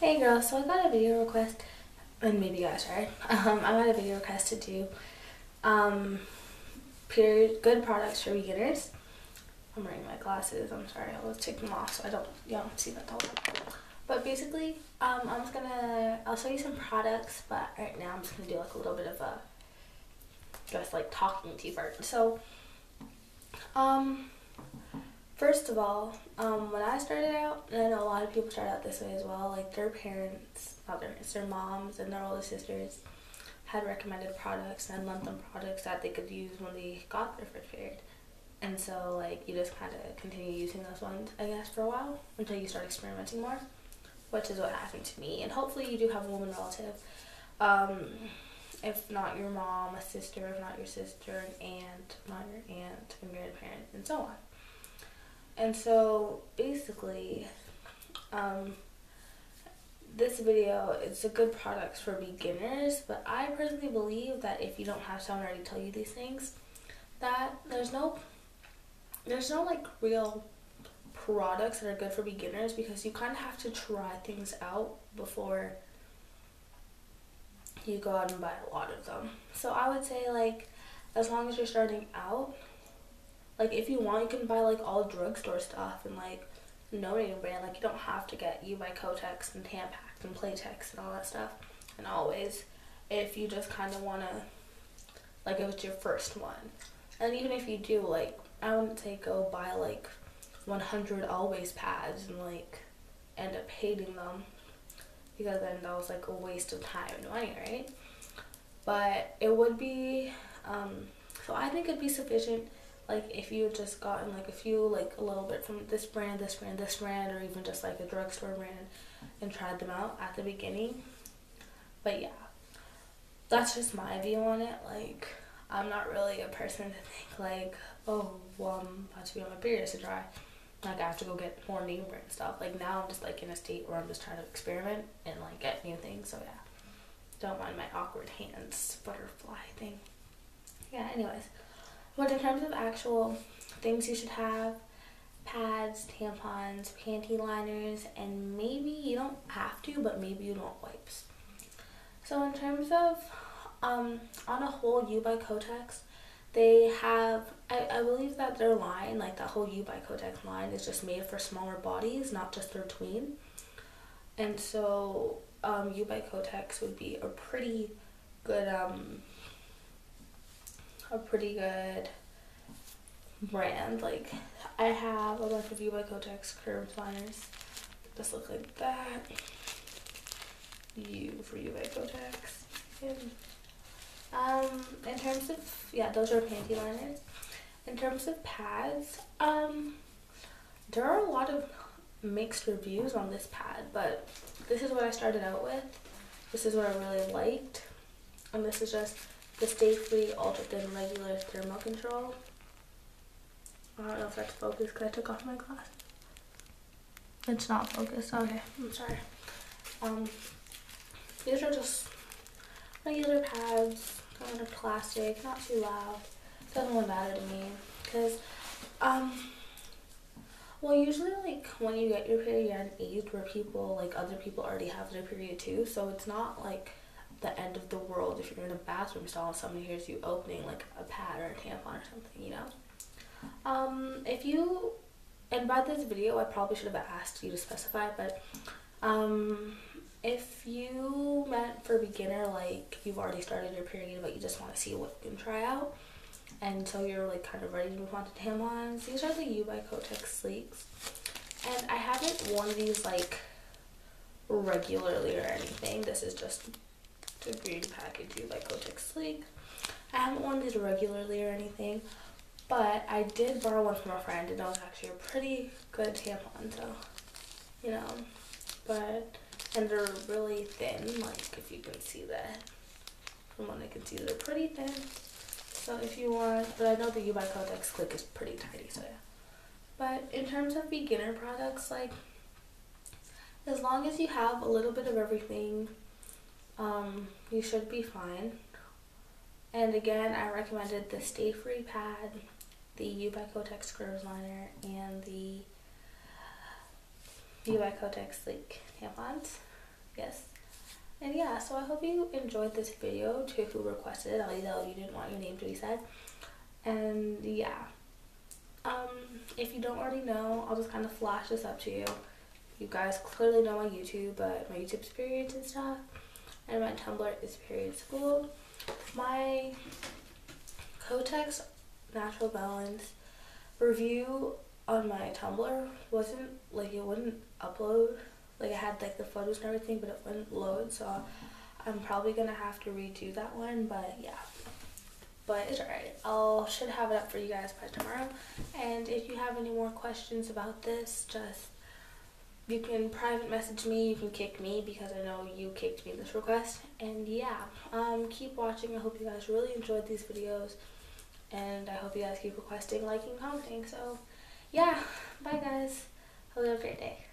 Hey girls, so I got a video request, and maybe guys, right? I got a video request to do good products for beginners. I'm wearing my glasses. I'm sorry, I'll take them off so y'all don't see that the whole time. But basically, I'll show you some products, but right now I'm just gonna do like a little bit of a just like talking to you first. So, first of all, when I started out, and I know a lot of people start out this way as well, like their moms and their older sisters had recommended products and lent them products that they could use when they got their first period. And so, like, you just kind of continue using those ones, I guess, for a while until you start experimenting more, which is what happened to me. And hopefully you do have a woman relative. If not your mom, a sister, if not your sister, an aunt, not your aunt, a grandparent, and so on. And so basically, this video is a good products for beginners, but I personally believe that if you don't have someone already tell you these things, that there's no like real products that are good for beginners, because you kind of have to try things out before you go out and buy a lot of them. So I would say, like, as long as you're starting out, like, if you want, you can buy like all drugstore stuff and like no name brand. Like, you don't have to get you by Kotex and Tampax and Playtex and all that stuff. And always, if you just kind of want to, like, if it's your first one, and even if you do, like, I wouldn't say go buy like 100 always pads and like end up hating them, because then that was like a waste of time and money, right? But it would be, so I think it'd be sufficient, like, if you just gotten like a few, like a little bit from this brand, this brand, this brand, or even just like a drugstore brand, and tried them out at the beginning. But yeah, that's just my view on it. Like, I'm not really a person to think like, oh, well, I'm about to be on my period to try. Like, I have to go get more name brand stuff. Like, now I'm just like in a state where I'm just trying to experiment and like get new things. So yeah, don't mind my awkward hands butterfly thing. Yeah, anyways. But in terms of actual things you should have, pads, tampons, panty liners, and maybe you don't have to, but maybe you want wipes. So in terms of, on a whole, You by Kotex, they have, I believe that their line, like that whole You by Kotex line, is just made for smaller bodies, not just their tween. And so, You by Kotex would be a pretty good, brand. Like, I have a bunch of You by Kotex curved liners. Just look like that. You by Kotex. And, in terms of, yeah, those are panty liners. In terms of pads, there are a lot of mixed reviews on this pad, but this is what I started out with. This is what I really liked. And this is just the Stayfree Ultra Thin Regular Thermal Control. I don't know if that's focused because I took off my glasses. It's not focused. Okay, I'm sorry. These are just regular pads, kind of plastic, not too loud. Doesn't really matter to me, because well, usually, like, when you get your period, you're at an age where people, like, other people already have their period too, so it's not like the end of the world if you're in a bathroom stall and somebody hears you opening like a pad or a tampon or something, you know. If you, and by this video I probably should have asked you to specify, but if you meant for beginner, like you've already started your period but you just want to see what you can try out, and so you're like kind of ready to move on to tampons, these are the You by Kotex Sleeks. And I haven't worn these like regularly or anything. This is just the green package You by Kotex Sleek. I haven't worn these regularly or anything, but I did borrow one from a friend, and it was actually a pretty good tampon, so, you know. But, and they're really thin, like, if you can see that. From what I can see, they're pretty thin. So if you want, but I know the You by Kotex click is pretty tidy, so yeah. But in terms of beginner products, like, as long as you have a little bit of everything, you should be fine. And again, I recommended the Stayfree pad, the You by Kotex curves liner, and the You by Kotex Sleek tampons. guess. And yeah, so I hope you enjoyed this video. To who requested it, I'll let you know if you didn't want your name to be said. And yeah, if you don't already know, I'll just kind of flash this up to you. You guys clearly know my YouTube, but my YouTube's Periods and Stuff, and my Tumblr is Period School. My Kotex Natural Balance review on my Tumblr wasn't, like, it wouldn't upload. Like, I had, like, the photos and everything, but it wouldn't load, so I'm probably gonna have to redo that one, but yeah. But it's alright. I should have it up for you guys by tomorrow. And if you have any more questions about this, just, you can private message me, you can kick me, because I know you kicked me this request. And yeah, keep watching. I hope you guys really enjoyed these videos, and I hope you guys keep requesting, liking, commenting. So yeah, bye guys. Have a great day.